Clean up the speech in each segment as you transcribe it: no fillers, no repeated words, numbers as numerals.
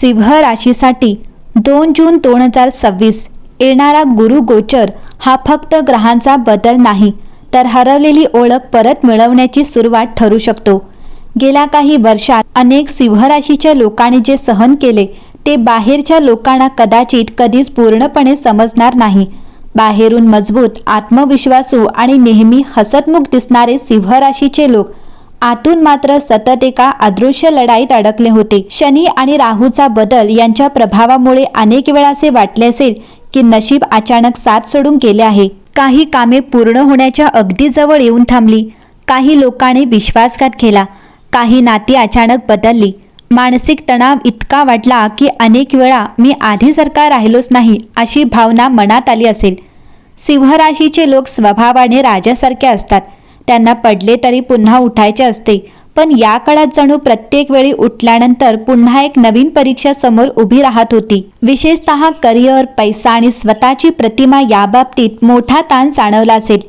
सिंह राशीसाठी 2 जून 2026 येणारा गुरु गोचर हा फक्त ग्रहांचा बदल नाही, तर हरवलेली ओळख परत मिळवण्याची सुरुवात ठरू शकतो. गेल्या काही वर्षात अनेक सिंह राशीच्या लोकांनी जे सहन केले ते बाहेरच्या लोकांना कदाचित कधीच पूर्णपणे समजणार नाही. बाहेरून मजबूत, आत्मविश्वासू आणि नेहमी हसतमुख दिसणारे सिंह राशीचे लोक आतून मात्र सतत एका अदृश्य लढाईत अडकले होते. शनी आणि राहूचा बदल यांच्या प्रभावामुळे अनेक वेळा असे वाटले असेल की नशीब अचानक साथ सोडून गेले आहे. काही कामे पूर्ण होण्याच्या अगदी जवळ येऊन थांबली, काही लोकांनी विश्वासघात केला, काही नाती अचानक बदलली. मानसिक तणाव इतका वाढला की अनेक वेळा मी आधीसारखा राहिलोच नाही अशी भावना मनात आली असेल. सिंह राशीचे लोक स्वभावाने राजासारखे असतात. त्यांना पडले तरी पुन्हा उठायचे असते, पण या काळात जणू प्रत्येक वेळी उठल्यानंतर पुन्हा एक नवीन परीक्षा समोर उभी राहत होती. विशेषतः करिअर, पैसा आणि स्वतःची प्रतिमा याबाबतीत मोठा ताण जाणवला असेल.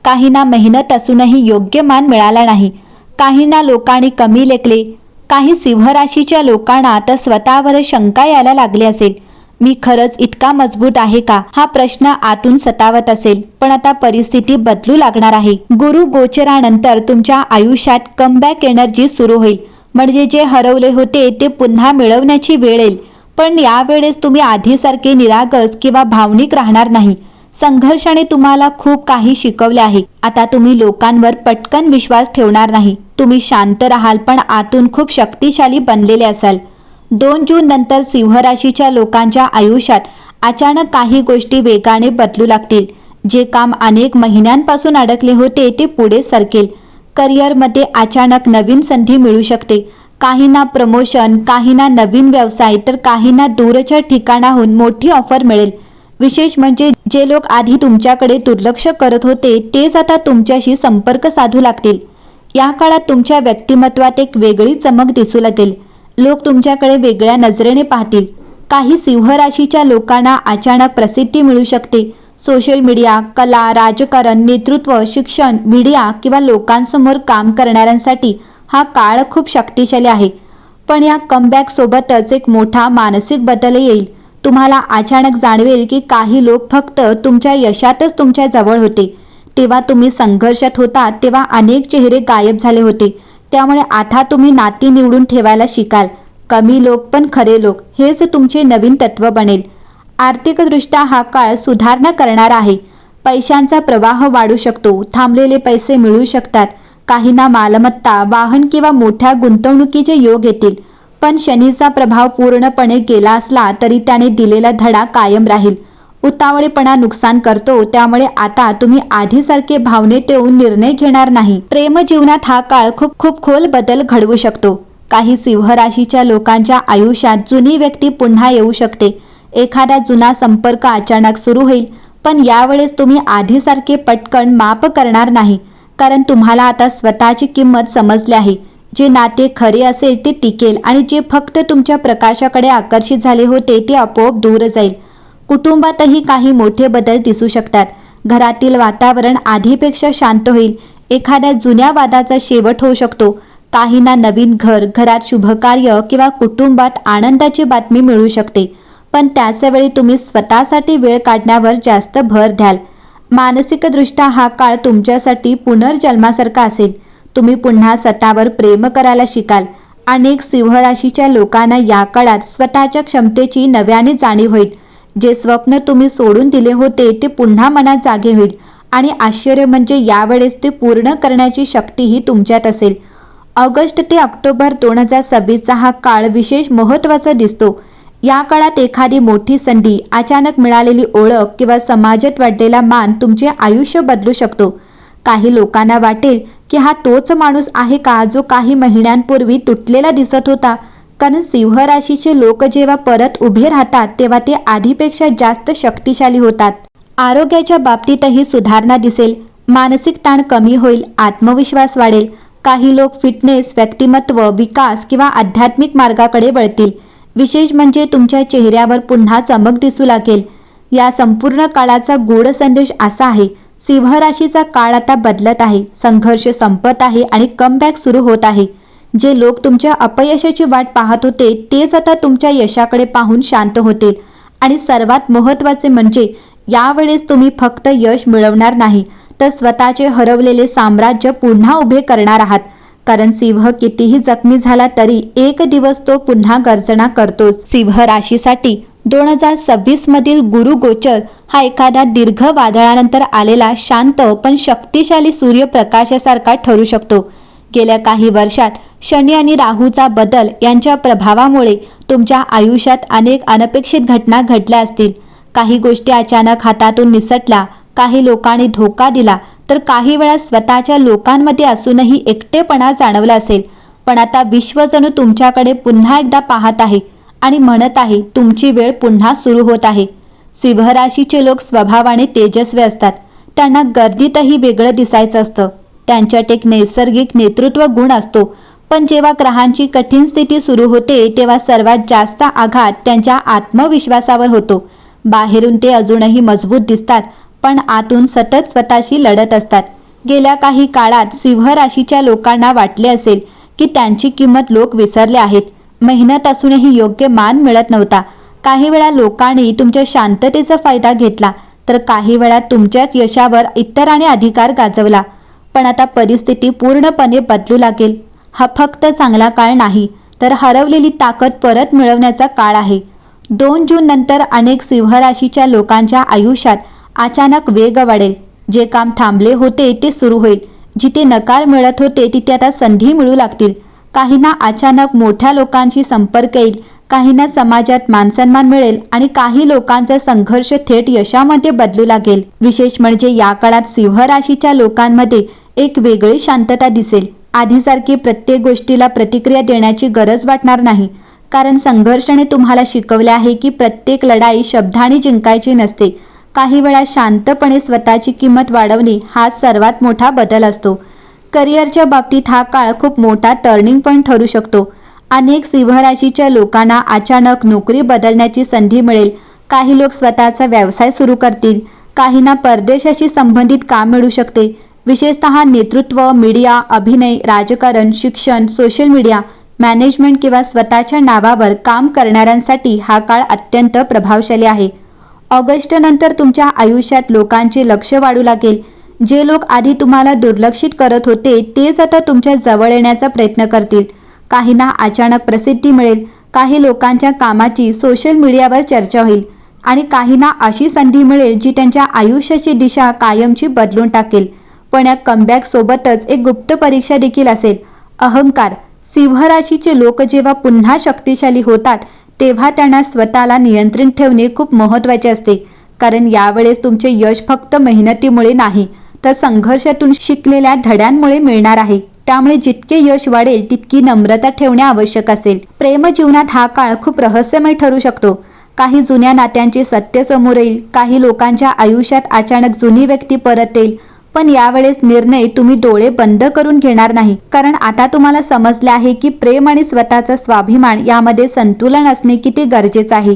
काहींना मेहनत असूनही योग्य मान मिळाला नाही, काहींना लोकांनी कमी लेखले. काही सिंह राशीच्या लोकांना तर स्वतःवर शंका यायला लागली असेल. मी खरंच इतका मजबूत आहे का, हा प्रश्न आतून सतावत असेल. पण आता परिस्थिती बदलू लागणार आहे. गुरु गोचरानंतर तुमच्या आयुष्यात कमबॅक एनर्जी सुरू होईल. म्हणजे जे हरवले होते ते पुन्हा मिळवण्याची वेळ येईल. पण यावेळेस तुम्ही आधीसारखे निरागस किंवा भावनिक राहणार नाही. संघर्षाने तुम्हाला खूप काही शिकवले आहे. आता तुम्ही लोकांवर पटकन विश्वास ठेवणार नाही. तुम्ही शांत राहाल, पण आतून खूप शक्तिशाली बनलेले असाल. 2 जून नंतर सिंह राशीच्या लोकांच्या आयुष्यात अचानक काही गोष्टी वेगाने बदलू लागतील. जे काम अनेक महिन्यांपासून अडकले होते ते पुढे सरकेल. करिअरमध्ये अचानक नवीन संधी मिळू शकते. काहींना प्रमोशन, काहींना नवीन व्यवसाय, तर काहींना दूरच्या ठिकाणाहून मोठी ऑफर मिळेल. विशेष म्हणजे जे लोक आधी तुमच्याकडे दुर्लक्ष करत होते तेच आता तुमच्याशी संपर्क साधू लागतील. या काळात तुमच्या व्यक्तिमत्वात एक वेगळी चमक दिसू लागेल. लोक तुमच्याकडे वेगळ्या नजरेने पाहतील. काही सिंह राशीच्या लोकांना अचानक प्रसिद्धी मिळू शकते. सोशल मीडिया, कला, राजकारण, नेतृत्व, शिक्षण, मीडिया किंवा लोकांसमोर काम करणाऱ्यांसाठी हा काळ खूप शक्तिशाली आहे. पण या कमबॅक सोबतच एक मोठा मानसिक बदल येईल. तुम्हाला अचानक जाणवेल की काही लोक फक्त तुमच्या यशातच तुमच्या जवळ होते. तेव्हा तुम्ही संघर्षात होता तेव्हा अनेक चेहरे गायब झाले होते. त्यामुळे आता तुम्ही नाती निवडून ठेवायला शिकाल. कमी लोक पण खरे लोक, हेच तुमचे नवीन तत्व बनेल. आर्थिकदृष्ट्या हा काळ सुधारणा करणारा आहे. पैशांचा प्रवाह वाढू शकतो. थांबलेले पैसे मिळू शकतात. काहींना मालमत्ता, वाहन किंवा मोठ्या गुंतवणुकीचे योग येतील. पण शनीचा प्रभाव पूर्णपणे गेला असला तरी त्याने दिलेला धडा कायम राहील. उतावळेपणा नुकसान करतो, त्यामुळे आता तुम्ही आधीसारखे भावनेत येऊन निर्णय घेणार नाही. प्रेम जीवनात हा काळ खूप खोल बदल घडवू शकतो. काही सिंह राशीच्या लोकांच्या आयुष्यात जुनी व्यक्ती पुन्हा येऊ शकते. एखादा जुना संपर्क अचानक सुरू होईल, पण यावेळेस तुम्ही आधीसारखे पटकन माफ करणार नाही, कारण तुम्हाला आता स्वतःची किंमत समजली आहे. जे नाते खरे असेल ते टिकेल आणि जे फक्त तुमच्या प्रकाशाकडे आकर्षित झाले होते ते आपोआप दूर जाईल. कुटुंबातही काही मोठे बदल दिसू शकतात. घरातील वातावरण आधीपेक्षा शांत होईल. एखाद्या जुन्या वादाचा शेवट होऊ शकतो. काहींना नवीन घर, घरात शुभकार्य किंवा कुटुंबात आनंदाची बातमी मिळू शकते. पण त्याच वेळी तुम्ही स्वतःसाठी वेळ काढण्यावर जास्त भर द्याल. मानसिकदृष्ट्या हा काळ तुमच्यासाठी पुनर्जन्मासारखा असेल. तुम्ही पुन्हा स्वतःवर प्रेम करायला शिकाल. अनेक सिंह राशीच्या लोकांना या काळात स्वतःच्या क्षमतेची नव्याने जाणीव होईल. जे स्वप्न तुम्ही सोडून दिले होते ते पुन्हा मनात जागे होईल आणि आश्चर्य म्हणजे यावेळेस ते पूर्ण करण्याची शक्तीही तुमच्यात असेल. ऑगस्ट ते ऑक्टोबर 2026 हा काळ विशेष महत्त्वाचा दिसतो. या काळात एखादी मोठी संधी, अचानक मिळालेली ओळख किंवा समाजात वाढलेला मान तुमचे आयुष्य बदलू शकतो. काही लोकांना वाटेल की हा तोच माणूस आहे का जो काही महिन्यांपूर्वी तुटलेला दिसत होता. कारण सिंह राशीचे लोक जेव्हा परत उभे राहतात तेव्हा ते आधीपेक्षा जास्त शक्तिशाली होतात. आरोग्याच्या बाबतीतही सुधारणा दिसेल. मानसिक ताण कमी होईल. आत्मविश्वास वाढेल. काही लोक फिटनेस, व्यक्तिमत्व विकास किंवा आध्यात्मिक मार्गाकडे वळतील. विशेष म्हणजे तुमच्या चेहऱ्यावर पुन्हा चमक दिसू लागेल. या संपूर्ण काळाचा गूढ संदेश असा आहे, सिंह राशीचा काळ आता बदलत आहे. संघर्ष संपत आहे आणि कमबॅक सुरू होत आहे. जे लोक तुमच्या अपयशाची वाट पाहत होते तेच आता तुमच्या यशाकडे पाहून शांत होतील. आणि सर्वात महत्त्वाचे म्हणजे यावेळेस तुम्ही फक्त यश मिळवणार नाही, तर स्वतःचे हरवलेले साम्राज्य पुन्हा उभे करणार आहात. कारण सिंह कितीही जखमी झाला तरी एक दिवस तो पुन्हा गर्जना करतोच. सिंह राशीसाठी 2026 मधील गुरु गोचर हा एखाद्या दीर्घ वादळानंतर आलेला शांत पण शक्तिशाली सूर्यप्रकाशासारखा ठरू शकतो. गेल्या काही वर्षात शनी आणि राहूचा बदल यांच्या प्रभावामुळे तुमच्या आयुष्यात अनेक अनपेक्षित घटना घडल्या असतील. काही गोष्टी अचानक हातातून निसटल्या, काही लोकांनी धोका दिला, तर काही वेळा स्वतःच्या लोकांमध्ये असूनही एकटेपणा जाणवला असेल. पण आता विश्व जणू तुमच्याकडे पुन्हा एकदा पाहत आहे आणि म्हणत आहे तुमची वेळ पुन्हा सुरू होत आहे. सिंह राशीचे लोक स्वभावाने तेजस्वी असतात. त्यांना गर्दीतही वेगळं दिसायचं असतं. त्यांच्यात एक नैसर्गिक नेतृत्व गुण असतो. पण जेव्हा ग्रहांची कठीण स्थिती सुरू होते तेव्हा सर्वात जास्त आघात त्यांच्या आत्मविश्वासावर होतो. बाहेरून ते अजूनही मजबूत दिसतात, पण आतून सतत स्वतःशी लढत असतात. गेल्या काही काळात सिंह राशीच्या लोकांना वाटले असेल की त्यांची किंमत लोक विसरले आहेत. मेहनत असूनही योग्य मान मिळत नव्हता. काही वेळा लोकांनी तुमच्या शांततेचा फायदा घेतला, तर काही वेळा तुमच्याच यशावर इतरांनी अधिकार गाजवला. पण आता परिस्थिती पूर्णपणे बदलू लागेल. हा फक्त चांगला काळ नाही, तर हरवलेली ताकद परत मिळवण्याचा काळ आहे. 2 जून नंतर अनेक सिंह राशीच्या लोकांच्या आयुष्यात अचानक वेग वाढेल. जे काम थांबले होते ते सुरू होईल. जिथे नकार मिळत होते तिथे आता संधी मिळू लागतील. काहींना अचानक मोठ्या लोकांशी संपर्क येईल, काहींना समाजात मानसन्मान मिळेल आणि काही लोकांचा संघर्ष थेट यशामध्ये बदलू लागेल. विशेष म्हणजे या काळात सिंह राशीच्या लोकांमध्ये एक वेगळी शांतता दिसेल. आधीसारखी प्रत्येक गोष्टीला प्रतिक्रिया देण्याची गरज वाटणार नाही. कारण संघर्षाने तुम्हाला शिकवले आहे की प्रत्येक लढाई शब्दांनी जिंकायची नसते. काही वेळा शांतपणे स्वतःची किंमत वाढवणे हा सर्वात मोठा बदल असतो. करिअरच्या बाबतीत हा काळ खूप मोठा टर्निंग पॉईंट ठरू शकतो. अनेक सिंह राशीच्या लोकांना अचानक नोकरी बदलण्याची संधी मिळेल. काही लोक स्वतःचा व्यवसाय सुरू करतील. काहींना परदेशाशी संबंधित काम मिळू शकते. विशेषतः नेतृत्व, मीडिया, अभिनय, राजकारण, शिक्षण, सोशल मीडिया, मॅनेजमेंट किंवा स्वतःच्या नावावर काम करणाऱ्यांसाठी हा काळ अत्यंत प्रभावशाली आहे. ऑगस्ट नंतर तुमच्या आयुष्यात लोकांचे लक्ष वाढू लागेल. जे लोक आधी तुम्हाला दुर्लक्षित करत होते तेच आता तुमच्या जवळ येण्याचा प्रयत्न करतील. काहींना अचानक प्रसिद्धी मिळेल. काही लोकांच्या कामाची सोशल मीडियावर चर्चा होईल आणि काहींना अशी संधी मिळेल जी त्यांच्या आयुष्याची दिशा कायमची बदलून टाकेल. पण या कमबॅक सोबतच एक गुप्त परीक्षा देखील असेल, अहंकार. सिंह राशीचे लोक जेव्हा पुन्हा शक्तिशाली होतात तेव्हा त्यांना स्वतःला नियंत्रित ठेवणे खूप महत्त्वाचे असते. कारण यावेळेस तुमचे यश फक्त मेहनतीमुळे नाही, तर संघर्षातून शिकलेल्या धड्यांमुळे मिळणार आहे. त्यामुळे जितके यश वाढेल तितकी नम्रता ठेवणे आवश्यक असेल. प्रेम जीवनात हा काळ खूप रहस्यमय ठरू शकतो. काही जुन्या नात्यांचे सत्य समोर येईल. काही लोकांच्या आयुष्यात अचानक जुनी व्यक्ती परत येईल. पण यावेळेस निर्णय तुम्ही डोळे बंद करून घेणार नाही. कारण आता तुम्हाला समजले आहे की प्रेम आणि स्वतःचा स्वाभिमान यामध्ये संतुलन असणे किती गरजेचे आहे.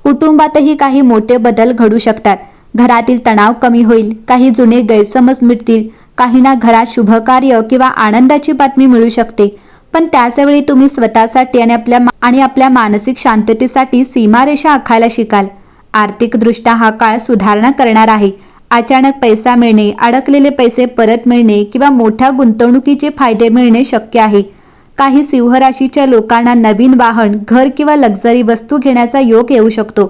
कुटुंबातही काही मोठे बदल घडू शकतात. घरातील तणाव कमी होईल. काही जुने गैरसमज मिटतील. काहींना घरात शुभकार्य किंवा आनंदाची बातमी मिळू शकते. पण त्याचवेळी तुम्ही स्वतःसाठी आणि आपल्या मानसिक शांततेसाठी सीमारेषा आखायला शिकाल. आर्थिकदृष्ट्या हा काळ सुधारणा करणार आहे. अचानक पैसा मिळणे, अडकलेले पैसे परत मिळणे किंवा मोठ्या गुंतवणुकीचे फायदे मिळणे शक्य आहे. काही सिंह राशीच्या लोकांना नवीन वाहन, घर किंवा लक्झरी वस्तू घेण्याचा योग येऊ शकतो.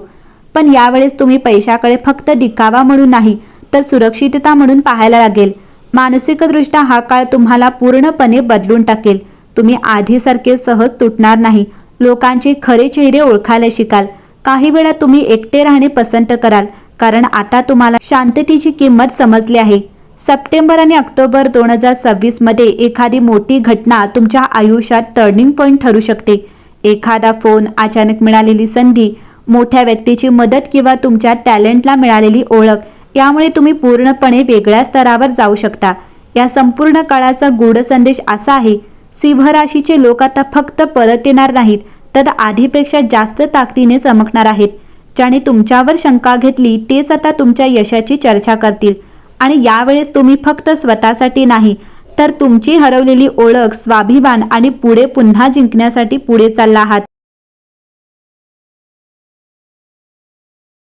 पण यावेळेस तुम्ही पैशाकडे फक्त दिखावा म्हणून नाही, तर सुरक्षितता म्हणून पाहायला लागेल. मानसिकदृष्ट्या हा काळ तुम्हाला पूर्णपणे बदलून टाकेल. तुम्ही आधीसारखे सहज तुटणार नाही. लोकांचे खरे चेहरे ओळखायला शिकाल. काही वेळा तुम्ही एकटे राहणे पसंत कराल, कारण आता तुम्हाला शांततेची किंमत समजली आहे. सप्टेंबर आणि ऑक्टोबर 2026 मध्ये एखादी मोठी घटना तुमच्या आयुष्यात टर्निंग पॉईंट ठरू शकते. एखादा फोन, अचानक मिळालेली संधी, मोठ्या व्यक्तीची मदत किंवा तुमच्या टॅलेंटला मिळालेली ओळख यामुळे तुम्ही पूर्णपणे वेगळ्या स्तरावर जाऊ शकता. या संपूर्ण काळाचा गूढ संदेश असा आहे, सिंह राशीचे लोक आता फक्त परत येणार नाहीत, तर आधीपेक्षा जास्त ताकदीने चमकणार आहेत. ज्याने तुमच्यावर शंका घेतली तेच आता तुमच्या यशाची चर्चा करतील. आणि यावेळेस तुम्ही फक्त स्वतःसाठी नाही, तर तुमची हरवलेली ओळख, स्वाभिमान आणि पुढे पुन्हा जिंकण्यासाठी पुढे चालला आहात.